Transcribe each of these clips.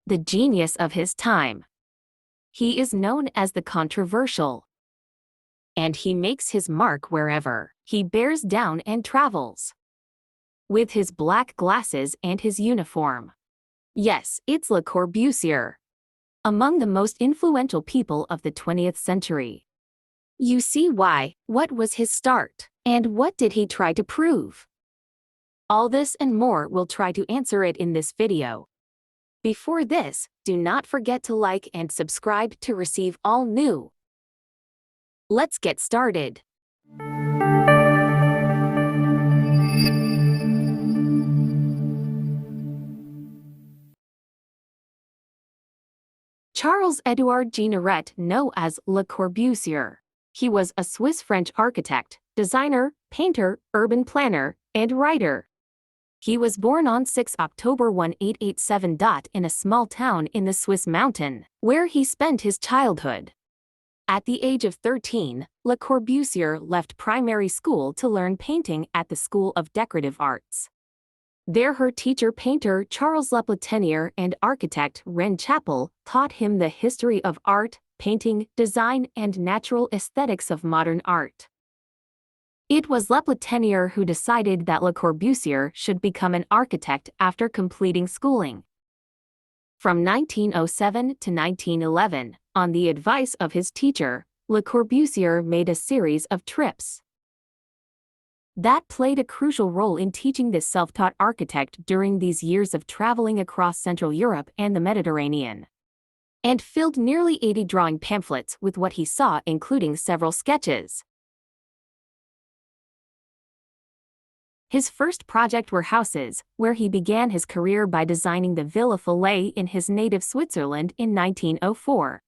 the genius of his time. He is known as the controversial, and he makes his mark wherever he bears down and travels. With his black glasses and his uniform. Yes, it's Le Corbusier. Among the most influential people of the 20th century. You see why. What was his start? And what did he try to prove? All this and more we'll try to answer it in this video. Before this, do not forget to like and subscribe to receive all new. Let's get started. Charles-Édouard Jeanneret, known as Le Corbusier. He was a Swiss-French architect, designer, painter, urban planner, and writer. He was born on 6 October 1887 in a small town in the Swiss mountain, where he spent his childhood. At the age of 13, Le Corbusier left primary school to learn painting at the School of Decorative Arts. There her teacher painter Charles Pioneer and architect Ren Chappell taught him the history of art, painting, design and natural aesthetics of modern art. It was Pioneer who decided that Le Corbusier should become an architect after completing schooling. From 1907 to 1911, on the advice of his teacher, Le Corbusier made a series of trips that played a crucial role in teaching this self-taught architect during these years of traveling across Central Europe and the Mediterranean, and filled nearly 80 drawing pamphlets with what he saw, including several sketches. His first project were houses, where he began his career by designing the Villa Savoye in his native Switzerland in 1904.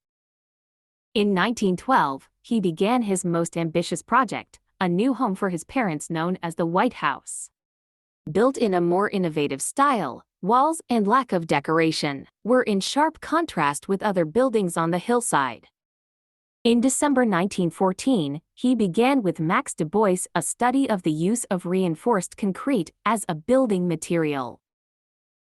In 1912, he began his most ambitious project, a new home for his parents known as the White House. Built in a more innovative style, walls and lack of decoration were in sharp contrast with other buildings on the hillside. In December 1914, he began with Max du Bois a study of the use of reinforced concrete as a building material.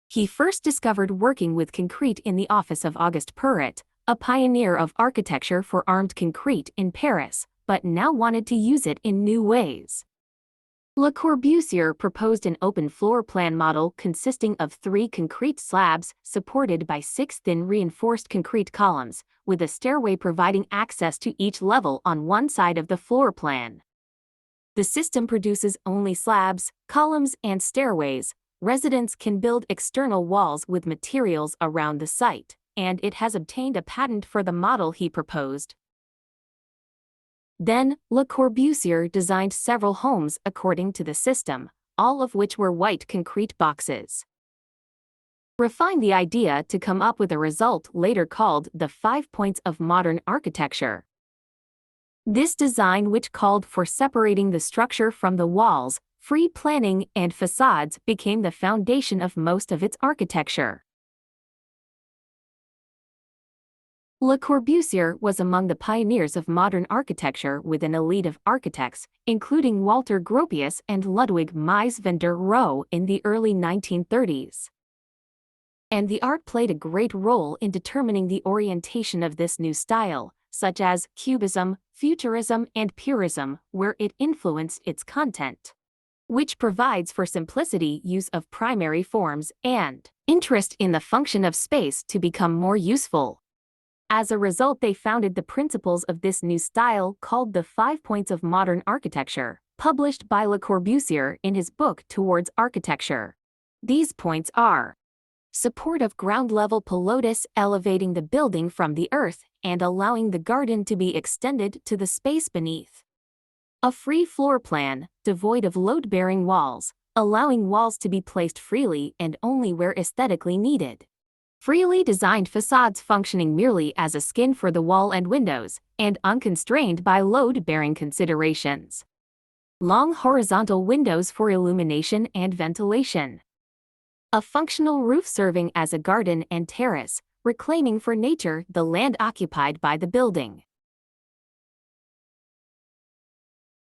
He first discovered working with concrete in the office of Auguste Perret, a pioneer of architecture for armed concrete in Paris, but now wanted to use it in new ways. Le Corbusier proposed an open floor plan model consisting of 3 concrete slabs supported by 6 thin reinforced concrete columns, with a stairway providing access to each level on one side of the floor plan. The system produces only slabs, columns, and stairways. Residents can build external walls with materials around the site, and it has obtained a patent for the model he proposed. Then, Le Corbusier designed several homes according to the system, all of which were white concrete boxes. Refined the idea to come up with a result later called the 5 points of modern architecture. This design, which called for separating the structure from the walls, free planning and facades, became the foundation of most of its architecture. Le Corbusier was among the pioneers of modern architecture with an elite of architects, including Walter Gropius and Ludwig Mies van der Rohe in the early 1930s. And the art played a great role in determining the orientation of this new style, such as Cubism, Futurism and Purism, where it influenced its content, which provides for simplicity, use of primary forms, and interest in the function of space to become more useful. As a result, they founded the principles of this new style called the 5 Points of Modern Architecture, published by Le Corbusier in his book Towards Architecture. These points are: support of ground-level pilotis, elevating the building from the earth and allowing the garden to be extended to the space beneath. A free floor plan, devoid of load-bearing walls, allowing walls to be placed freely and only where aesthetically needed. Freely designed facades functioning merely as a skin for the wall and windows, and unconstrained by load-bearing considerations. Long horizontal windows for illumination and ventilation. A functional roof serving as a garden and terrace, reclaiming for nature the land occupied by the building.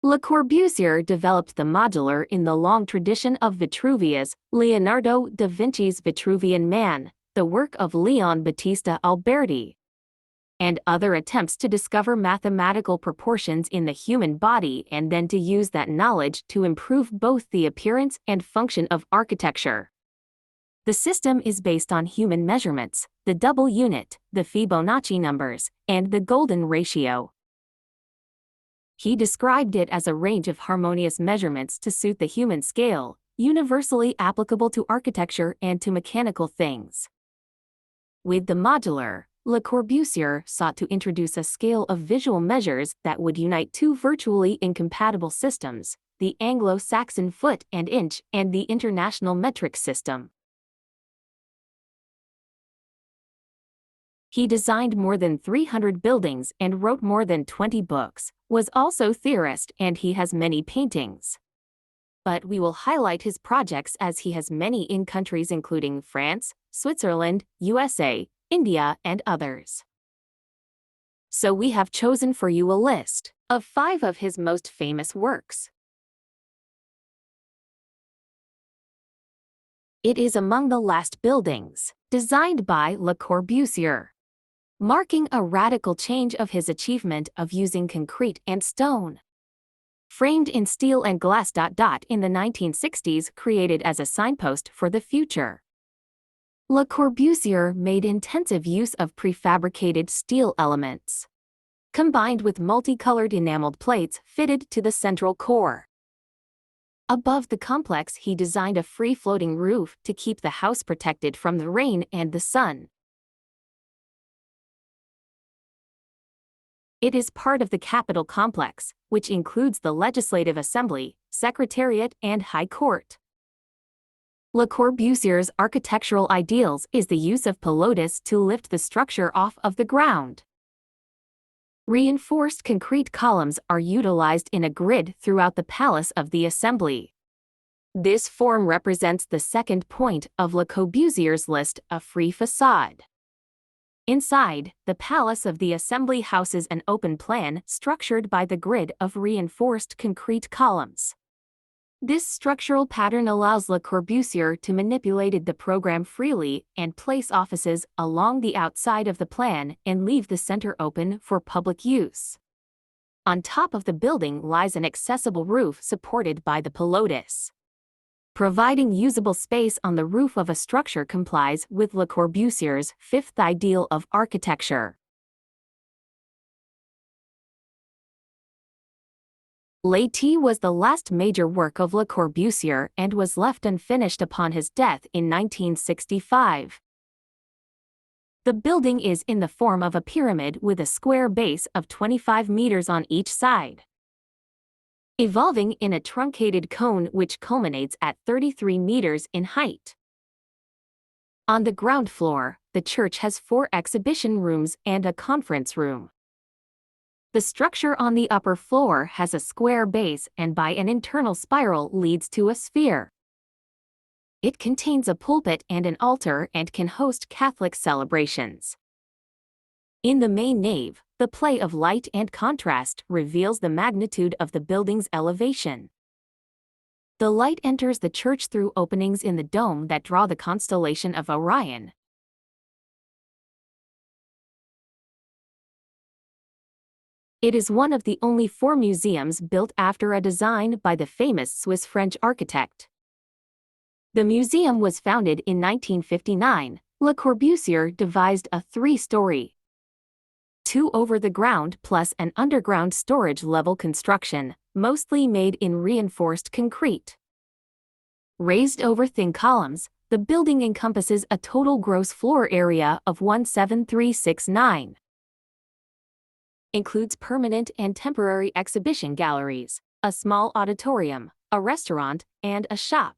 Le Corbusier developed the Modulor in the long tradition of Vitruvius, Leonardo da Vinci's Vitruvian Man, the work of Leon Battista Alberti, and other attempts to discover mathematical proportions in the human body and then to use that knowledge to improve both the appearance and function of architecture. The system is based on human measurements, the double unit, the Fibonacci numbers, and the golden ratio. He described it as a range of harmonious measurements to suit the human scale, universally applicable to architecture and to mechanical things. With the Modulor, Le Corbusier sought to introduce a scale of visual measures that would unite two virtually incompatible systems, the Anglo-Saxon foot and inch and the international metric system. He designed more than 300 buildings and wrote more than 20 books, was also theorist, and he has many paintings. But we will highlight his projects as he has many in countries including France, Switzerland, USA, India, and others. So we have chosen for you a list of 5 of his most famous works. It is among the last buildings designed by Le Corbusier, marking a radical change of his achievement of using concrete and stone. Framed in steel and glass. In the 1960s, created as a signpost for the future. Le Corbusier made intensive use of prefabricated steel elements, combined with multicolored enameled plates fitted to the central core. Above the complex, he designed a free-floating roof to keep the house protected from the rain and the sun. It is part of the Capitol complex, which includes the Legislative Assembly, Secretariat, and High Court. Le Corbusier's architectural ideals is the use of pilotis to lift the structure off of the ground. Reinforced concrete columns are utilized in a grid throughout the Palace of the Assembly. This form represents the second point of Le Corbusier's list, a free facade. Inside, the Palace of the Assembly houses an open plan structured by the grid of reinforced concrete columns. This structural pattern allows Le Corbusier to manipulate the program freely and place offices along the outside of the plan and leave the center open for public use. On top of the building lies an accessible roof supported by the pilotis. Providing usable space on the roof of a structure complies with Le Corbusier's fifth ideal of architecture. L'Été was the last major work of Le Corbusier and was left unfinished upon his death in 1965. The building is in the form of a pyramid with a square base of 25 meters on each side, evolving in a truncated cone which culminates at 33 meters in height. On the ground floor, the church has 4 exhibition rooms and a conference room. The structure on the upper floor has a square base and by an internal spiral leads to a sphere. It contains a pulpit and an altar and can host Catholic celebrations. In the main nave, the play of light and contrast reveals the magnitude of the building's elevation. The light enters the church through openings in the dome that draw the constellation of Orion. It is one of the only 4 museums built after a design by the famous Swiss-French architect. The museum was founded in 1959. Le Corbusier devised a 3-story, 2 over-the-ground plus an underground storage level construction, mostly made in reinforced concrete. Raised over thin columns, the building encompasses a total gross floor area of 17369. Includes permanent and temporary exhibition galleries, a small auditorium, a restaurant, and a shop.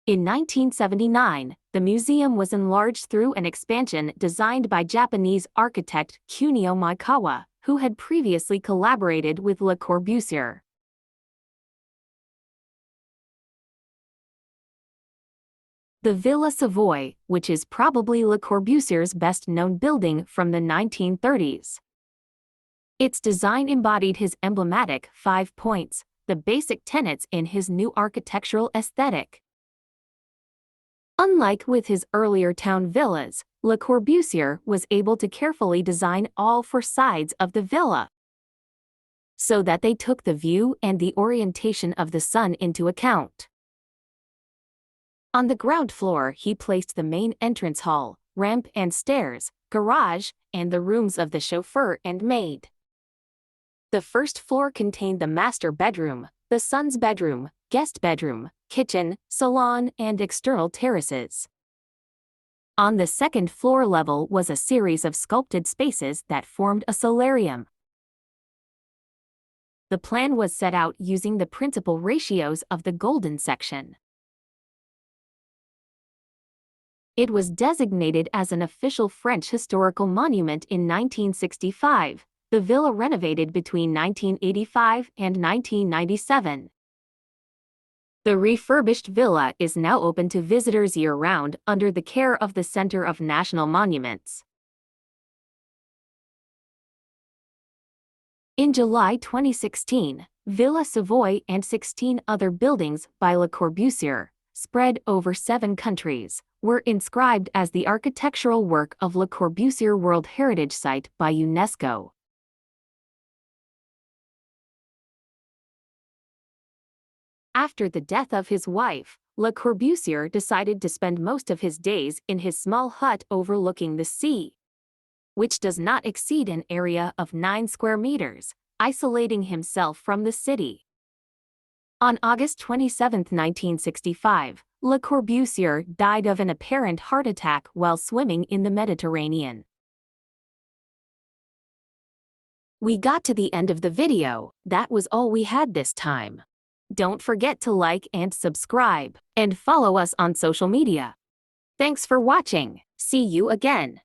In 1979, the museum was enlarged through an expansion designed by Japanese architect Kunio Maekawa, who had previously collaborated with Le Corbusier. The Villa Savoye, which is probably Le Corbusier's best-known building from the 1930s. Its design embodied his emblematic 5 points, the basic tenets in his new architectural aesthetic. Unlike with his earlier town villas, Le Corbusier was able to carefully design all four sides of the villa so that they took the view and the orientation of the sun into account. On the ground floor, he placed the main entrance hall, ramp and stairs, garage, and the rooms of the chauffeur and maid. The first floor contained the master bedroom, the son's bedroom, guest bedroom, kitchen, salon, and external terraces. On the second floor level was a series of sculpted spaces that formed a solarium. The plan was set out using the principal ratios of the golden section. It was designated as an official French historical monument in 1965, the villa renovated between 1985 and 1997. The refurbished villa is now open to visitors year-round under the care of the Center of National Monuments. In July 2016, Villa Savoye and 16 other buildings by Le Corbusier, spread over 7 countries, were inscribed as the architectural work of Le Corbusier World Heritage Site by UNESCO. After the death of his wife, Le Corbusier decided to spend most of his days in his small hut overlooking the sea, which does not exceed an area of 9 square meters, isolating himself from the city. On August 27, 1965, Le Corbusier died of an apparent heart attack while swimming in the Mediterranean. We got to the end of the video. That was all we had this time. Don't forget to like and subscribe, and follow us on social media. Thanks for watching. See you again.